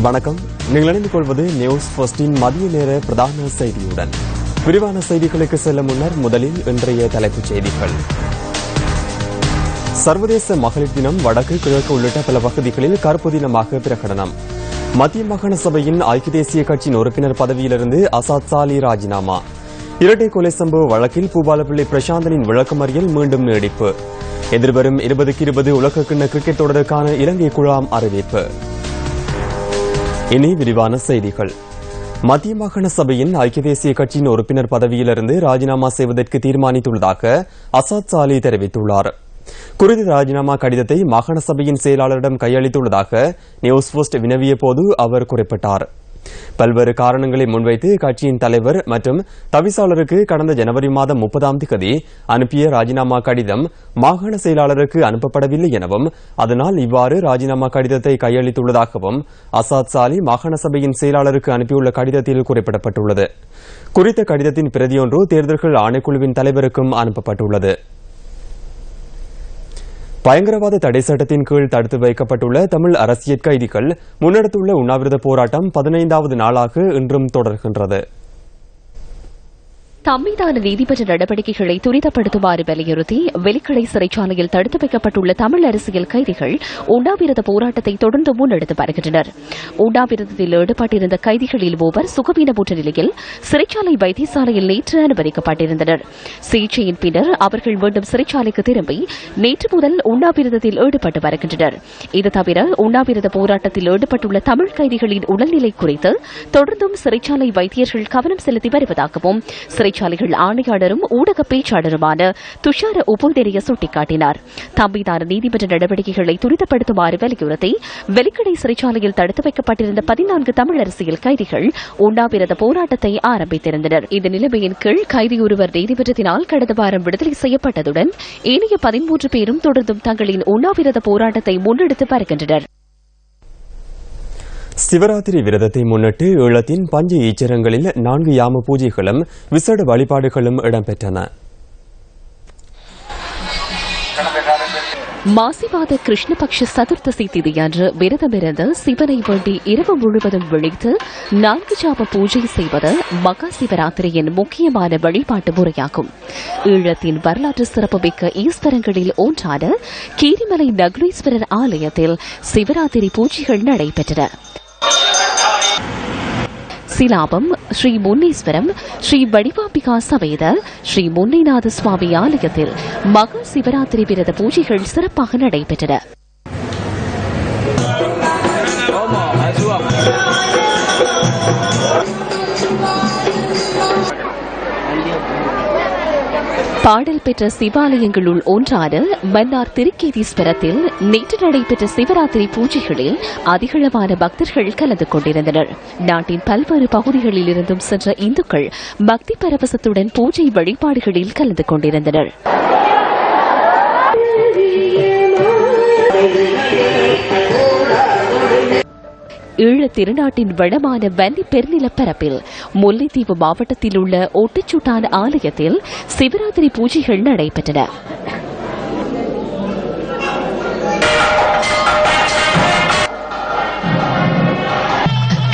வணக்கம். நீங்கள் இணைந்து கொள்வது நியூஸ் ஃபர்ஸ்டின் மதிய நேர பிரதான செய்தியுடன். விரிவான செய்திகளுக்கு செல்ல முன்னர் முதலில் இன்றைய தலைப்புச் செய்திகள். சர்வதேச மகளிர் தினம் வடக்கு கிழக்கு உள்ளிட்ட பல பகுதிகளில் கருப்பு தினமாக பிரகடனம். மத்திய மாகாண சபையின் ஐக்கிய தேசிய கட்சியின் உறுப்பினர் பதவியிலிருந்து அசாத் சாலி ராஜினாமா. இரட்டை கொலை சம்பவ வழக்கில் பூபாலப்பிள்ளை பிரசாந்தனின் விளக்கமறியல் மீண்டும் நீடிப்பு. எதிர்வரும் 2020 உலகக்கிண்ண கிரிக்கெட் தொடருக்கான இலங்கை குழாம் அறிவிப்பு. இனி விரிவான செய்திகள். மத்திய மாகாண சபையின் ஐக்கிய தேசிய கட்சியின் உறுப்பினர் பதவியிலிருந்து ராஜினாமா செய்வதற்கு தீர்மானித்துள்ளதாக அசாத் சாலி தெரிவித்துள்ளார். குறித்த ராஜினாமா கடிதத்தை மாகாண சபையின் செயலாளரிடம் கையளித்துள்ளதாக நியூஸ் போஸ்ட் வினவிய போது அவர் குறிப்பிட்டார். பல்வேறு காரணங்களை முன்வைத்து கட்சியின் தலைவர் மற்றும் தவிசாளருக்கு கடந்த ஜனவரி மாதம் 30ஆம் தேதி அனுப்பிய ராஜினாமா கடிதம் மாகாண செயலாளருக்கு அனுப்பப்படவில்லை எனவும் அதனால் இவ்வாறு ராஜினாமா கடிதத்தை கையளித்துள்ளதாகவும் அசாத் சாலி மாகாண சபையின் செயலாளருக்கு அனுப்பியுள்ள கடிதத்தில் குறிப்பிடப்பட்டுள்ளது. குறித்த கடிதத்தின் பிரதியொன்று தேர்தல்கள் ஆணைக்குழுவின் தலைவருக்கும் அனுப்பப்பட்டுள்ளது. பயங்கரவாத தடை சட்டத்தின் கீழ் தடுத்து வைக்கப்பட்டுள்ள தமிழ் அரசியல் கைதிகள் முன்னெடுத்துள்ள உண்ணாவிரத போராட்டம் 15வது நாளாக இன்றும் தொடர்கின்றது. தம்மீதான நீதிமன்ற நடவடிக்கைகளை துரிதப்படுத்துமாறு வலியுறுத்தி வெலிக்கடை சிறைச்சாலையில் தடுத்து வைக்கப்பட்டுள்ள தமிழ் அரசியல் கைதிகள் உண்ணாவிரத போராட்டத்தை தொடர்ந்து முன்னெடுத்து வருகின்றனர். உண்ணாவிரதத்தில் ஈடுபட்டிருந்த கைதிகளில் மூவர் சுகவீனமுற்ற நிலையில் சிறைச்சாலை வைத்தியசாலையில் நேற்று அனுமதிக்கப்பட்டிருந்தனர். சிகிச்சையின் பின்னர் அவர்கள் மீண்டும் சிறைச்சாலைக்கு திரும்பி நேற்று முதல் உண்ணாவிரதத்தில் ஈடுபட்டு வருகின்றனர். இது தவிர உண்ணாவிரத போராட்டத்தில் ஈடுபட்டுள்ள தமிழ் கைதிகளின் உடல்நிலை குறித்து தொடர்ந்தும் சிறைச்சாலை வைத்தியர்கள் கவனம் செலுத்தி வருவதாகவும் சிறைச்சாலைகள் ஆணையாளரும் ஊடக பேச்சாளருமான துஷார உபோதேரிய சுட்டிக்காட்டினார். தம்பிதான நீதிமன்ற நடவடிக்கைகளை துரிதப்படுத்துமாறு வலியுறுத்தி வெலிக்கடை சிறைச்சாலையில் தடுத்து வைக்கப்பட்டிருந்த 14 தமிழ் அரசியல் கைதிகள் உண்ணாவிரத போராட்டத்தை ஆரம்பித்திருந்தனர். இந்த நிலைமையின் கீழ் கைதி ஒருவர் நீதிமன்றத்தினால் கடந்த வாரம் விடுதலை செய்யப்பட்டதுடன் ஏனைய 13 பேரும் தொடர்ந்தும் தங்களின் உண்ணாவிரத போராட்டத்தை முன்னெடுத்து வருகின்றனர். சிவராத்திரி விரதத்தை முன்னிட்டு ஈழத்தின் பஞ்ச ஈச்சரங்களில் 4 யாம பூஜைகளும் விசேட வழிபாடுகளும் இடம்பெற்றன. மாசிவாத கிருஷ்ணபக்ஷ சதுர்த்தசி திதியன்று விரதமிருந்து சிவனை வேண்டி இரவு முழுவதும் விழித்து 4 ஜாம பூஜை செய்வது மகா சிவராத்திரியின் முக்கியமான வழிபாட்டு முறையாகும். ஈழத்தின் வரலாற்று சிறப்புமிக்க ஈஸ்வரங்களில் ஒன்றான கீரிமலை நகுலேஸ்வரர் ஆலயத்தில் சிவராத்திரி பூஜைகள் நடைபெற்றன. சிலாபம், ஸ்ரீ முன்னீஸ்வரம், ஸ்ரீ வடிவாம்பிகா சமேத ஸ்ரீ முன்னைநாத சுவாமி ஆலயத்தில் மகா சிவராத்திரி விரத பூஜைகள் சிறப்பாக நடைபெற்றன. பாடல் பெற்ற சிவாலயங்களுள் ஒன்றான மன்னார் திருக்கேதீஸ்வரத்தில் நேற்று நடைபெற்ற சிவராத்திரி பூஜைகளில் அதிகளவான பக்தர்கள் கலந்து கொண்டிருந்தனர். நாட்டின் பல்வேறு பகுதிகளில் இருந்தும் சென்ற இந்துக்கள் பக்தி பரவசத்துடன் பூஜை வழிபாடுகளில் கலந்து கொண்டிருந்தனர். ஈழத் திருநாட்டின் வளமான வன்னி பெருநிலப்பரப்பில் முல்லைத்தீவு மாவட்டத்தில் உள்ள ஒட்டுச்சூட்டான் ஆலயத்தில் சிவராத்திரி பூஜைகள் நடைபெற்றன.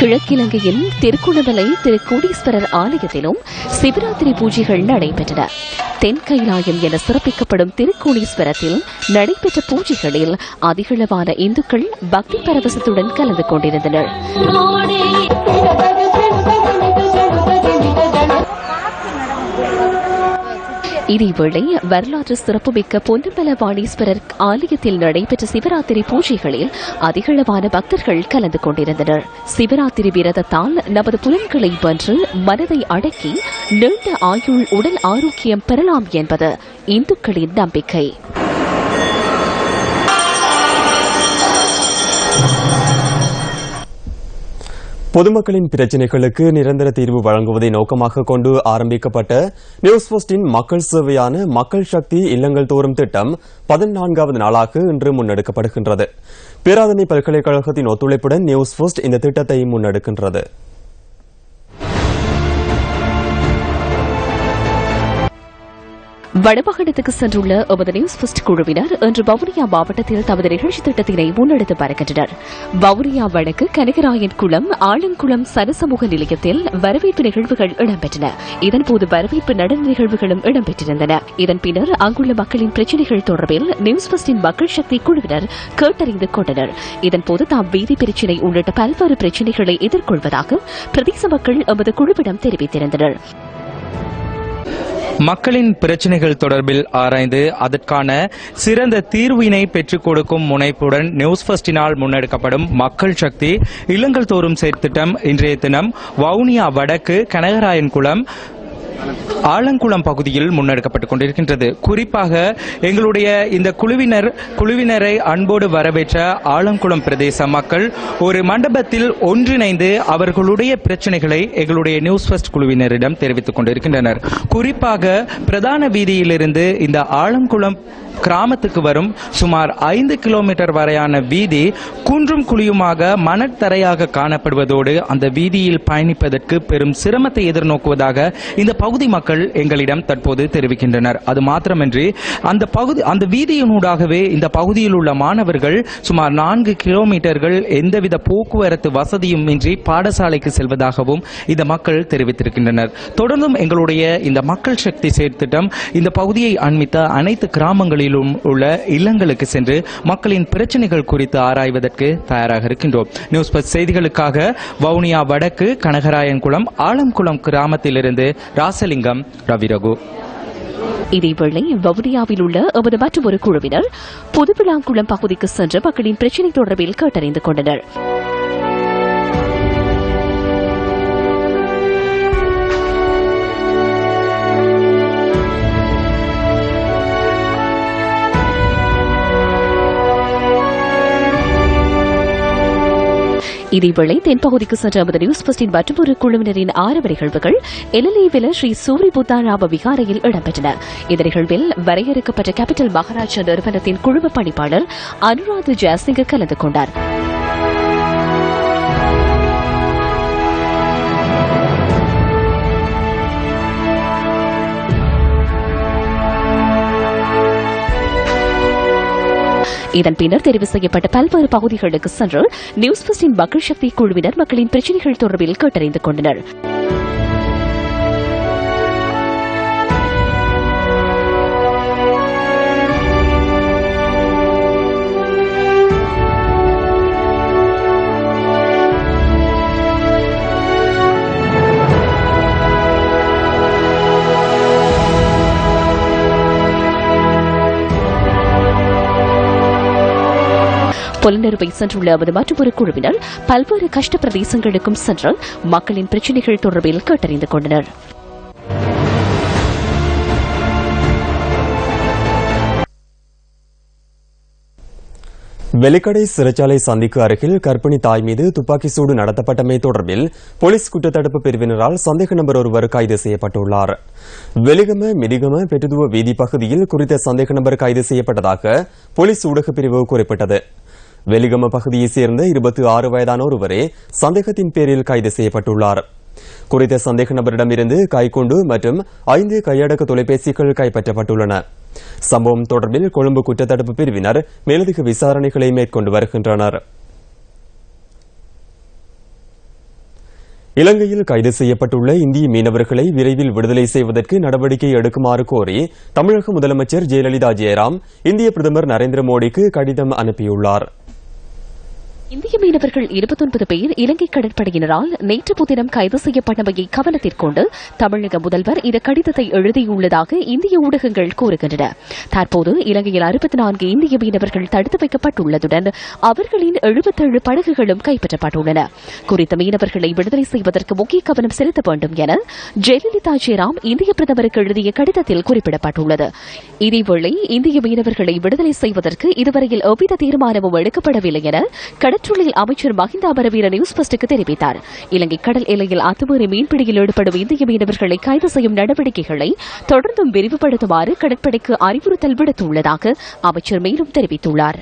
கிழக்கிலங்கையின் திருக்குணமலை திருக்கோடீஸ்வரர் ஆலயத்திலும் சிவராத்திரி பூஜைகள் நடைபெற்றன. தென்கைலாயம் என சிறப்பிக்கப்படும் திருக்கோணீஸ்வரத்தில் நடைபெற்ற பூஜைகளில் அதிகளவான இந்துக்கள் பக்தி பரவசத்துடன் கலந்து கொண்டிருந்தனர். இதேவேளை வரலாற்று சிறப்புமிக்க பொன்னம்பலவாணீஸ்வரர் ஆலயத்தில் நடைபெற்ற சிவராத்திரி பூஜைகளில் அதிகளவான பக்தர்கள் கலந்து கொண்டிருந்தனர். சிவராத்திரி விரதத்தால் நமது புலன்களை வென்று மனதை அடக்கி நீண்ட ஆயுள் உடல் ஆரோக்கியம் பெறலாம் என்பது இந்துக்களின் நம்பிக்கை. பொதுமக்களின் பிரச்சினைகளுக்கு நிரந்தர தீர்வு வழங்குவதை நோக்கமாக கொண்டு ஆரம்பிக்கப்பட்ட நியூஸ் போஸ்டின் மக்கள் சேவையான மக்கள் சக்தி இல்லங்கள் தோறும் திட்டம் 14வது நாளாக இன்று முன்னெடுக்கப்படுகின்றது. பேராதனை பல்கலைக்கழகத்தின் ஒத்துழைப்புடன் நியூஸ் போஸ்ட் இந்த திட்டத்தை முன்னெடுக்கின்றது. வடமாகாணத்துக்கு சென்றுள்ள எமது நியூஸ் ஃபர்ஸ்ட் குழுவினர் இன்று வவுனியா மாவட்டத்தில் தமது நிகழ்ச்சி திட்டத்தினை முன்னெடுத்து வருகின்றனர். வவுனியா வடக்கு கனகராயன் குளம் ஆலங்குளம் சனசமூக நிலையத்தில் வரவேற்பு நிகழ்வுகள் இடம்பெற்றன. இதன்போது வரவேற்பு நடன நிகழ்வுகளும் இடம்பெற்றிருந்தன. இதன் பின்னர் அங்குள்ள மக்களின் பிரச்சினைகள் தொடர்பில் நியூஸ் ஃபர்ஸ்டின் மக்கள் சக்தி குழுவினர் கேட்டறிந்து கொண்டனர். இதன்போது தாம் வீதி பிரச்சினை உள்ளிட்ட பல்வேறு பிரச்சினைகளை எதிர்கொள்வதாக பிரதேச மக்கள் எமது குழுவிடம் தெரிவித்திருந்தனர். மக்களின் பிரச்சினைகள் தொடர்பில் ஆராய்ந்து அதற்கான சிறந்த தீர்வினை பெற்றுக் கொடுக்கும் முனைப்புடன் நியூஸ் ஃபர்ஸ்டினால் முன்னெடுக்கப்படும் மக்கள் சக்தி இல்லங்கள் தோறும் செயற்திட்டம் இன்றைய தினம் வவுனியா வடக்கு கனகராயன் குளம் ஆலங்குளம் பகுதியில் முன்னெடுக்கப்பட்டுக் கொண்டிருக்கின்றது. குறிப்பாக எங்களுடைய இந்த குழுவினரை அன்போடு வரவேற்ற ஆலங்குளம் பிரதேச மக்கள் ஒரு மண்டபத்தில் ஒன்றிணைந்து அவர்களுடைய பிரச்சனைகளை எங்களுடைய நியூஸ் ஃபர்ஸ்ட் குழுவினரிடம் தெரிவித்துக் கொண்டிருக்கின்றனர். குறிப்பாக பிரதான வீதியிலிருந்து இந்த ஆலங்குளம் கிராமத்துக்கு வரும் சுமார் 5 கிலோமீட்டர் வரையான வீதி குன்றும் குழியுமாக மணற்தரையாக காணப்படுவதோடு அந்த வீதியில் பயணிப்பதற்கு பெரும் சிரமத்தை எதிர்நோக்குவதாக இந்த பகுதி மக்கள் எங்களிடம் தற்போது தெரிவிக்கின்றனர். அது மாத்திரமின்றி அந்த வீதியினூடாகவே இந்த பகுதியில் உள்ள மாணவர்கள் சுமார் 4 கிலோமீட்டர்கள் எந்தவித போக்குவரத்து வசதியும் இன்றி பாடசாலைக்கு செல்வதாகவும் இந்த மக்கள் தெரிவித்திருக்கின்றனர். தொடர்ந்தும் எங்களுடைய இந்த மக்கள் சக்தி செயற்திட்டம் இந்த பகுதியை அண்மித்த அனைத்து கிராமங்களிலும் உள்ள இல்லங்களுக்கு சென்று மக்களின் பிரச்சனைகள் குறித்து ஆராய்வதற்கு தயாராக இருக்கின்றோம். நியூஸ் ஃபர்ஸ்ட் செய்திகளுக்காக வவுனியா வடக்கு கனகராயன்குளம் ஆலம்குளம் கிராமத்திலிருந்து ராசலிங்கம் ரவிரகு. இதேவேளை வவுனியாவில் உள்ள எமது மற்றொரு குழுவினர் புதுவிளாங்குளம் பகுதிக்கு சென்று மக்களின் பிரச்சினை தொடர்பில் கேட்டறிந்து கொண்டனர். இதேவேளை தென்பகுதிக்கு சென்ற எமது நியூஸ் ஃபர்ஸ்டின் மற்றொரு குழுவினரின் ஆரம்ப நிகழ்வுகள் எல்லைவில ஸ்ரீ சூரி புத்தாராம விகாரையில் இடம்பெற்றன. இந்த நிகழ்வில் வரையறுக்கப்பட்ட கேபிட்டல் மகாராஜா நிறுவனத்தின் குழும பணிப்பாளர் அனுராத் ஜெயசிங்க கலந்து கொண்டார். இதன் பின்னர் தெரிவு செய்யப்பட்ட பல்வேறு பகுதிகளுக்கு சென்று நியூஸ் ஃபர்ஸ்டின் மக்கள் சக்தி குழுவினர் மக்களின் பிரச்சினைகள் தொடர்பில் கேட்டறிந்து கொண்டனர். புலனறுவை சென்றுள்ள எமது மற்றொரு குழுவினர் பல்வேறு கஷ்ட பிரதேசங்களுக்கும் சென்று மக்களின் பிரச்சினைகள் தொடர்பில் கேட்டறிந்து கொண்டனர். வெலிக்கடை சிறைச்சாலை சந்திக்கு அருகில் கர்ப்பிணி தாய் மீது துப்பாக்கி சூடு நடத்தப்பட்டமை தொடர்பில் போலீஸ் குற்றத்தடுப்பு பிரிவினரால் சந்தேக நபர் ஒருவர் கைது செய்யப்பட்டுள்ளார். வெலிகம மிடிகம பெட்டுதுவ வீதி பகுதியில் குறித்த சந்தேக நபர் கைது செய்யப்பட்டதாக போலீஸ் ஊடகப் பிரிவு குறிப்பிட்டது. வெலிகம பகுதியைச் சேர்ந்த 26 வயதான ஒருவரே சந்தேகத்தின் பேரில் கைது செய்யப்பட்டுள்ளார். குறித்த சந்தேக நபரிடமிருந்து கைக்குண்டு மற்றும் 5 கையடக்க தொலைபேசிகள் கைப்பற்றப்பட்டுள்ளன. சம்பவம் தொடர்பில் கொழும்பு குற்றத்தடுப்பு பிரிவினர் மேலதிக விசாரணைகளை மேற்கொண்டு வருகின்றனர். இலங்கையில் கைது செய்யப்பட்டுள்ள இந்திய மீனவர்களை விரைவில் விடுதலை செய்வதற்கு நடவடிக்கை எடுக்குமாறு கோரி தமிழக முதலமைச்சர் ஜெயலலிதா ஜெயராம் இந்திய பிரதமர் நரேந்திர மோடிக்கு கடிதம் அனுப்பியுள்ளார். இந்திய மீனவர்கள் 29 பேர் இலங்கை கடற்படையினரால் நேற்று முன்தினம் கைது செய்யப்பட்டமையை கவனத்திற்கொண்டு தமிழக முதல்வர் இந்த கடிதத்தை எழுதியுள்ளதாக இந்திய ஊடகங்கள் கூறுகின்றன. தற்போது இலங்கையில் 64 இந்திய மீனவர்கள் தடுத்து வைக்கப்பட்டுள்ளதுடன் அவர்களின் 77 படகுகளும் கைப்பற்றப்பட்டுள்ளன. குறித்த மீனவர்களை விடுதலை செய்வதற்கு முக்கிய கவனம் செலுத்த வேண்டும் என ஜெயலலிதா ஜெயராம் இந்திய பிரதமருக்கு எழுதிய கடிதத்தில் குறிப்பிடப்பட்டுள்ளது. இதேவேளை இந்திய மீனவர்களை விடுதலை செய்வதற்கு இதுவரையில் எவ்வித தீர்மானமும் எடுக்கப்படவில்லை என கடற்றொழில் அமைச்சர் மஹிந்த அமரவீர நியூஸ் ஃபர்ஸ்டுக்கு தெரிவித்தார். இலங்கை கடல் எல்லையில் அத்துமீறி மீன்பிடியில் ஈடுபடும் இந்திய மீனவர்களை கைது செய்யும் நடவடிக்கைகளை தொடர்ந்தும் விரிவுபடுத்துமாறு கடற்படைக்கு அறிவுறுத்தல் விடுத்துள்ளதாக அமைச்சர் மேலும் தெரிவித்துள்ளார்.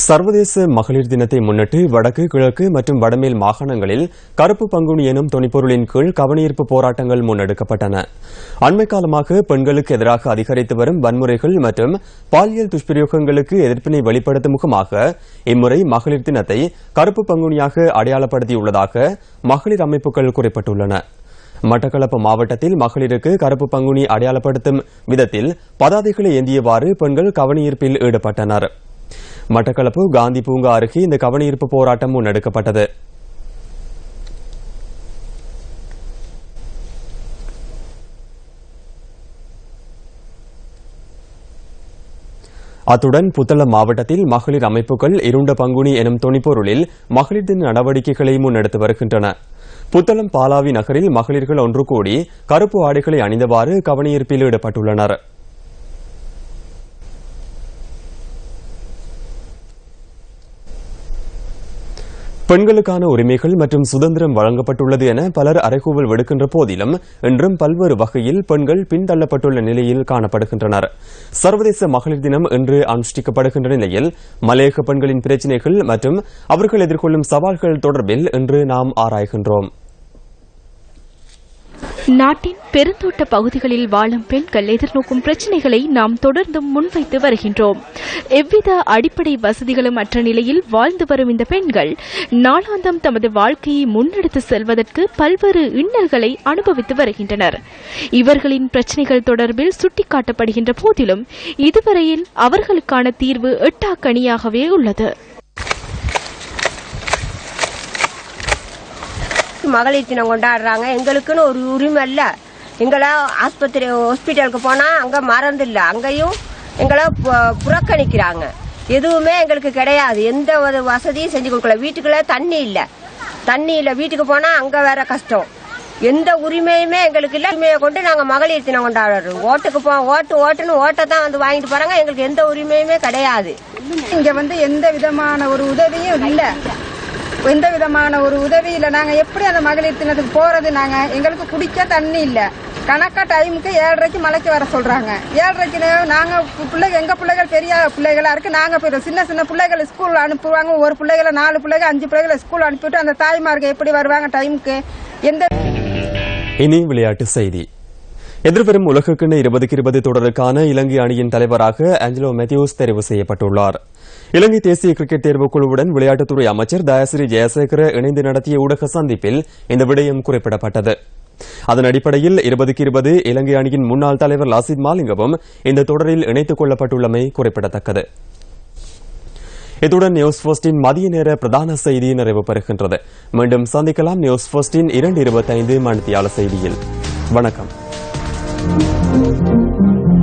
சர்வதேச மகளிர் தினத்தை முன்னிட்டு வடக்கு கிழக்கு மற்றும் வடமேல் மாகாணங்களில் கருப்பு பங்குனி எனும் துணிப்பொருளின் கீழ் கவனஈர்ப்பு போராட்டங்கள் முன்னெடுக்கப்பட்டன. அண்மை காலமாக பெண்களுக்கு எதிராக அதிகரித்து வரும் வன்முறைகள் மற்றும் பாலியல் துஷ்பிரயோகங்களுக்கு எதிர்ப்பினை வெளிப்படுத்தும் முகமாக இம்முறை மகளிர் தினத்தை கருப்பு பங்குனியாக அடையாளப்படுத்தியுள்ளதாக மகளிர் அமைப்புகள் குறிப்பிட்டுள்ளன. மட்டக்களப்பு மாவட்டத்தில் மகளிருக்கு கருப்பு பங்குனி அடையாளப்படுத்தும் விதத்தில் பதாதைகளை ஏந்தியவாறு பெண்கள் கவனஈர்ப்பில் ஈடுபட்டனர். மட்டக்களப்பு காந்தி பூங்கா அருகே இந்த கவனஈர்ப்பு போராட்டம் முன்னெடுக்கப்பட்டது. அத்துடன் புத்தளம் மாவட்டத்தில் மகளிர் அமைப்புகள் இருண்ட பங்குனி எனும் துணிப்பொருளில் மகளிர் தின நடவடிக்கைகளை முன்னெடுத்து வருகின்றன. புத்தளம் பாலாவி நகரில் மகளிர்கள் ஒன்று கூடி கருப்பு ஆடைகளை அணிந்தவாறு கவனஈர்ப்பில் ஈடுபட்டுள்ளனர். பெண்களுக்கான உரிமைகள் மற்றும் சுதந்திரம் வழங்கப்பட்டுள்ளது என பலர் அறைகூவல் விடுக்கின்ற போதிலும் இன்றும் பல்வேறு வகையில் பெண்கள் பின்தள்ளப்பட்டுள்ள நிலையில் காணப்படுகின்றனர். சர்வதேச மகளிர் தினம் இன்று அனுஷ்டிக்கப்படுகின்ற நிலையில் மலையக பெண்களின் பிரச்சினைகள் மற்றும் அவர்கள் எதிர்கொள்ளும் சவால்கள் தொடர்பில் இன்று நாம் ஆராய்கின்றோம். நாட்டின் பெருந்தோட்ட பகுதிகளில் வாழும் பெண்கள் எதிர்நோக்கும் பிரச்சினைகளை நாம் தொடர்ந்து முன்வைத்து வருகின்றோம். எவ்வித அடிப்படை வசதிகளும் அற்ற நிலையில் வாழ்ந்து வரும் இந்த பெண்கள் நாளாந்தம் தமது வாழ்க்கையை முன்னெடுத்து செல்வதற்கு பல்வேறு இன்னல்களை அனுபவித்து வருகின்றனர். இவர்களின் பிரச்சினைகள் தொடர்பில் சுட்டிக்காட்டப்படுகின்ற போதிலும் இதுவரையில் அவர்களுக்கான தீர்வு எட்டாக்கனியாகவே உள்ளது. மகளிர் தினம் கொண்டாடுறாங்க. எங்களுக்குன்னு ஒரு உரிமை இல்லை. எங்களை ஆஸ்பத்திரி ஹாஸ்பிட்டலுக்கு போனால் அங்கே மறந்து இல்லை, அங்கேயும் எங்களை புறக்கணிக்கிறாங்க. எதுவுமே எங்களுக்கு கிடையாது. எந்த ஒரு வசதியும் செஞ்சு கொடுக்கல. வீட்டுக்குள்ள தண்ணி இல்லை, வீட்டுக்கு போனால் அங்கே வேற கஷ்டம். எந்த உரிமையுமே எங்களுக்கு இல்லை. உரிமையை கொண்டு நாங்கள் மகளிர் தினம் கொண்டாடுறோம். ஓட்டுன்னு ஓட்டை தான் வந்து வாங்கிட்டு போறாங்க. எங்களுக்கு எந்த உரிமையுமே கிடையாது. இங்க எந்த விதமான ஒரு உதவியும் இல்லை. எந்த விதமான ஒரு உதவி இல்லை. நாங்க எப்படி அந்த மகளிர் தினத்துக்கு போறது? எங்களுக்கு குடிக்க தண்ணி இல்ல. கணக்கா டைமுக்கு 7:30 மலைக்கு வர சொல்றாங்க. 7:30 நாங்க எங்க பிள்ளைகள் பெரிய பிள்ளைகளா இருக்கு. நாங்க போயிடும். சின்ன பிள்ளைகள் ஸ்கூல் அனுப்புவாங்க. ஒரு பிள்ளைகளை 4 பிள்ளைகள் 5 பிள்ளைகளை ஸ்கூல் அனுப்பிட்டு அந்த தாய்மார்கள் எப்படி வருவாங்க டைமுக்கு? இனி விளையாட்டு செய்தி. எதிர்வரும் உலகக்கிண்ண 2020 தொடருக்கான இலங்கை அணியின் தலைவராக ஆஞ்சலோ மேத்யூஸ் தெரிவு செய்யப்பட்டுள்ளார். இலங்கை தேசிய கிரிக்கெட் தேர்வுக்குழுவுடன் விளையாட்டுத்துறை அமைச்சர் தயாசிறி ஜெயசேகர இணைந்து நடத்திய ஊடக சந்திப்பில் இந்த விடயம் குறிப்பிடப்பட்டது. அதன் அடிப்படையில் 2020 இலங்கை அணியின் முன்னாள் தலைவர் லாசித் மாலிங்கவும் இந்த தொடரில் இணைத்துக் கொள்ளப்பட்டுள்ளமை குறிப்பிடத்தக்கது. இத்துடன் நியூஸ் ஃபர்ஸ்டின் மதிய நேர பிரதான செய்தி நிறைவு பெறுகின்றது. மீண்டும் சந்திக்கலாம் நியூஸ் ஃபர்ஸ்டின் 2:25 மணித்தியால செய்தியில். வணக்கம்.